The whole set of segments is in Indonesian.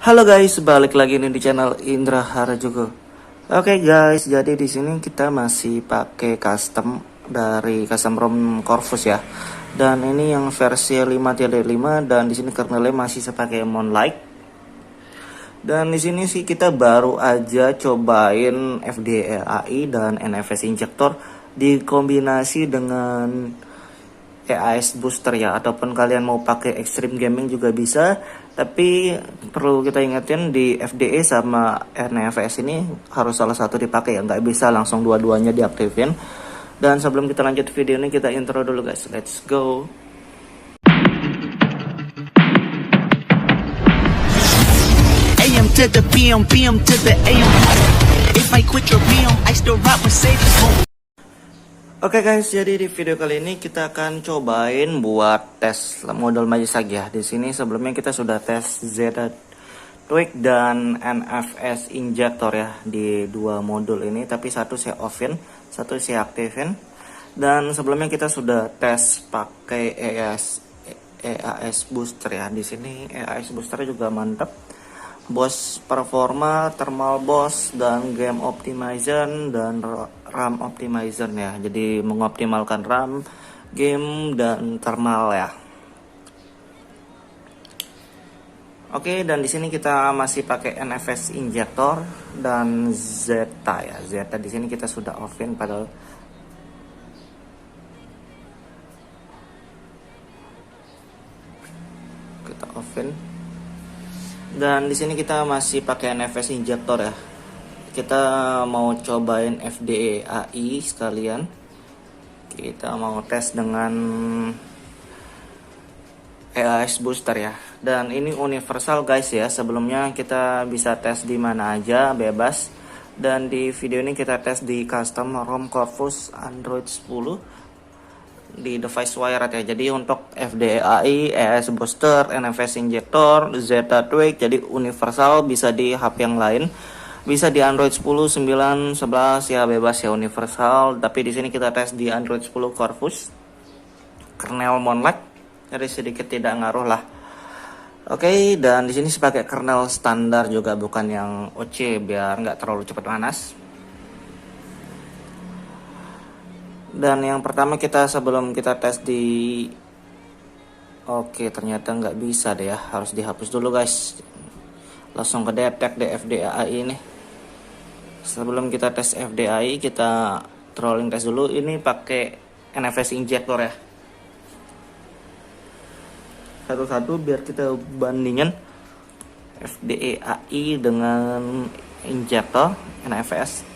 Halo guys, balik lagi nih di channel Indra Harajugo. Oke guys, jadi di sini kita masih pakai custom dari custom ROM Corvus ya. Dan ini yang versi 5.5 dan di sini kernelnya masih sepakai Moonlight. Dan di sini sih kita baru aja cobain FDAI dan NFS injector dikombinasi dengan EAS booster ya, ataupun kalian mau pakai extreme gaming juga bisa. Tapi perlu kita ingetin di FDE sama NFS ini harus salah satu dipakai ya, nggak bisa langsung dua-duanya diaktifin. Dan sebelum kita lanjut video ini, kita intro dulu guys, let's go. AM to the PM, PM to the AM. If I quit your PM, I still rock Mercedes. Oke guys, jadi di video kali ini kita akan cobain buat tes modul Majisag ya. Di sini sebelumnya kita sudah tes Zeta Tweak dan NFS Injector ya di dua modul ini, tapi satu saya offin, satu saya aktifin. Dan sebelumnya kita sudah tes pakai EAS booster ya. Di sini EAS booster juga mantap. BOS performa, thermal BOS, dan game optimizer dan RAM optimizer ya. Jadi mengoptimalkan RAM, game, dan thermal ya. Oke, dan di sini kita masih pakai NFS injector dan Zeta ya. Zeta di sini kita sudah offin padahal. Kita offin. Dan di sini kita masih pakai NFS injector ya. Kita mau cobain FDAI sekalian. Kita mau tes dengan EAS booster ya. Dan ini universal guys ya. Sebelumnya kita bisa tes di mana aja bebas. Dan di video ini kita tes di custom ROM Corvus Android 10 di device wired ya. Jadi untuk FDAI, EAS booster, NFS injector, Zeta Tweak jadi universal, bisa di HP yang lain. Bisa di Android 10, 9, 11 ya, bebas ya, universal. Tapi di sini kita tes di Android 10 Corvus. Kernel Moonlight, jadi sedikit tidak ngaruh lah. Oke, dan di sini pakai kernel standar juga, bukan yang OC biar nggak terlalu cepat panas. Dan yang pertama kita sebelum kita tes di Oke, ternyata nggak bisa deh ya, harus dihapus dulu guys. Langsung ke detect di FDAI ini. Sebelum kita tes FDAI, kita trolling tes dulu. Ini pakai NFS injector ya. Satu-satu biar kita bandingin FDAI dengan injector NFS.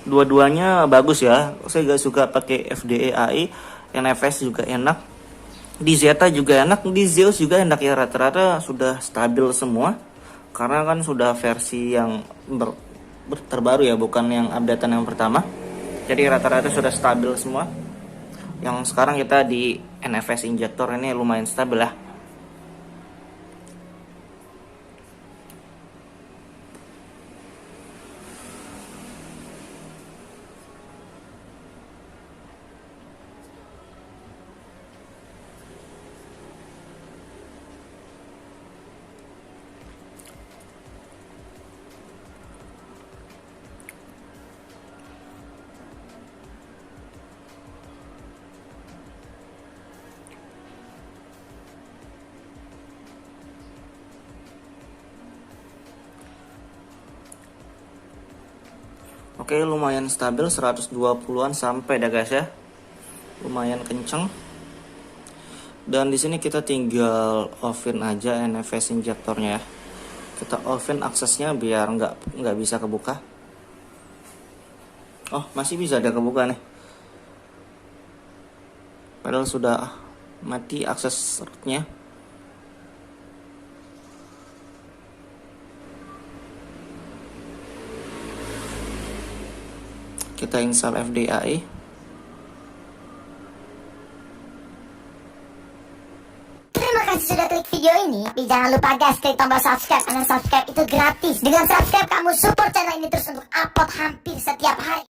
Dua-duanya bagus ya. Saya gak suka pakai FDAI, NFS juga enak. Di Zeta juga enak, di Zeus juga enak ya. Rata-rata sudah stabil semua. Karena kan sudah versi yang terbaru ya, bukan yang updatean yang pertama. Jadi rata-rata sudah stabil semua. Yang sekarang kita di NFS injector ini lumayan stabil lah. Oke, lumayan stabil 120-an sampai dah guys ya. Lumayan kenceng. Dan di sini kita tinggal offin aja NFS injektornya ya. Kita offin aksesnya biar nggak bisa kebuka. Oh, masih bisa ada kebuka nih. Padahal sudah mati akses rootnya. Kita install FDAI. Terima kasih sudah klik video ini. Tapi jangan lupa guys, klik tombol subscribe. Karena subscribe itu gratis. Dengan subscribe kamu support channel ini terus untuk upload hampir setiap hari.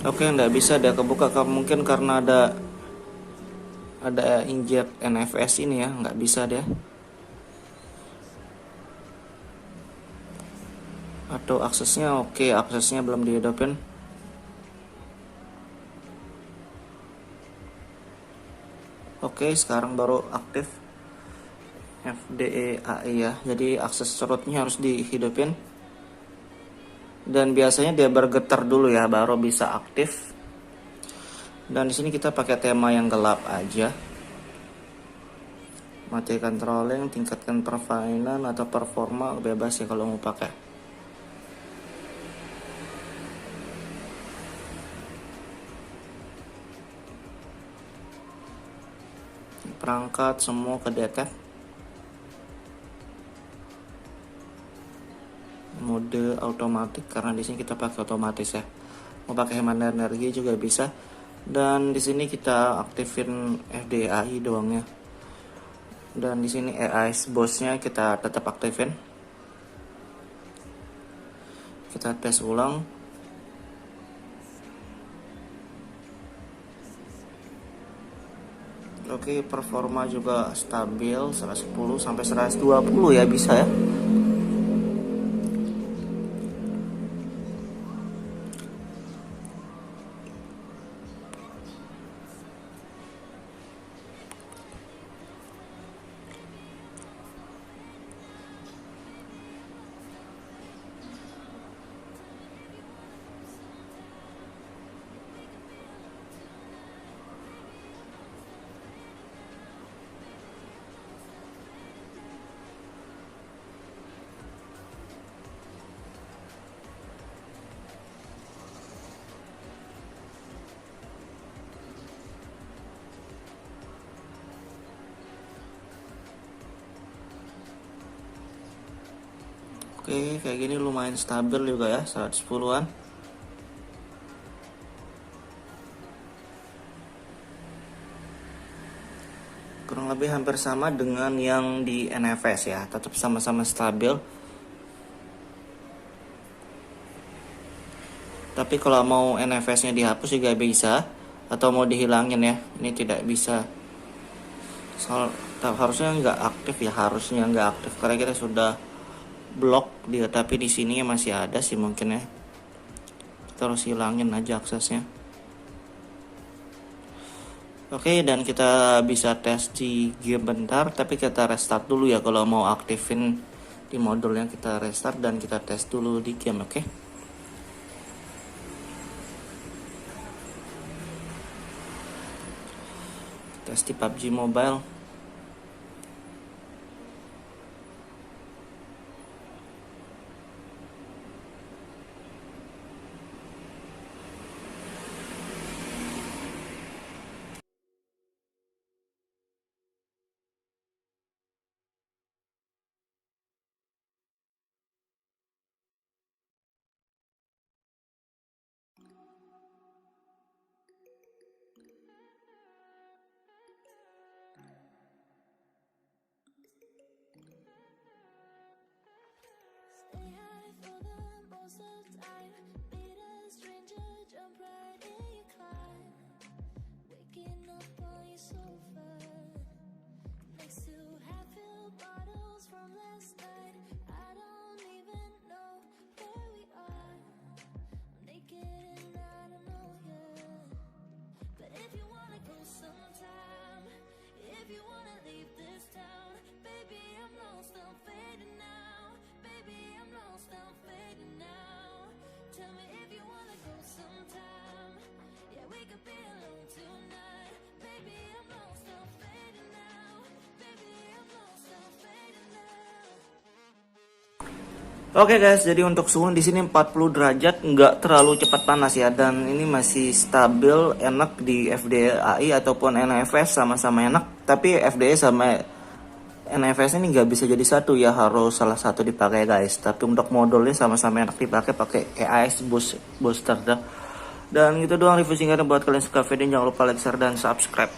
Oke, nggak bisa dia kebuka, mungkin karena ada inject NFS ini ya, nggak bisa dia. Atau aksesnya oke, aksesnya belum dihidupin. Oke, sekarang baru aktif FDE-AI ya. Jadi akses rootnya harus dihidupin. Dan biasanya dia bergetar dulu ya, baru bisa aktif. Dan di sini kita pakai tema yang gelap aja. Matikan trolling, tingkatkan permainan atau performa, bebas ya kalau mau pakai. Perangkat semua ke detect. Mode otomatis karena di sini kita pakai otomatis ya. Mau pakai hemat energi juga bisa. Dan di sini kita aktifin FDAI doang ya. Dan di sini AI bosnya kita tetap aktifin. Kita tes ulang. Oke, performa juga stabil 110 sampai 120 ya, bisa ya. Oke, kayak gini lumayan stabil juga ya, 110-an. Kurang lebih hampir sama dengan yang di NFS ya, tetap sama-sama stabil. Tapi kalau mau NFS-nya dihapus juga bisa, atau mau dihilangin ya, ini tidak bisa. Harusnya nggak aktif ya, harusnya nggak aktif karena kita sudah blok dia, tapi di sini masih ada sih mungkin ya. Kita harus hilangin aja aksesnya. Oke, dan kita bisa tes di game bentar, tapi kita restart dulu ya kalau mau aktifin di modulnya. Kita restart dan kita tes dulu di game, oke? Tes di PUBG Mobile. Oke guys, jadi untuk suhu di sini 40 derajat, nggak terlalu cepat panas ya, dan ini masih stabil, enak di FDAI ataupun NFS sama-sama enak. Tapi FDA sama NFS ini nggak bisa jadi satu ya, harus salah satu dipakai guys. Tapi untuk modulnya sama-sama enak dipakai, pakai AIS booster dah. Dan gitu doang review singkatnya buat kalian suka video, jangan lupa like, share, dan subscribe.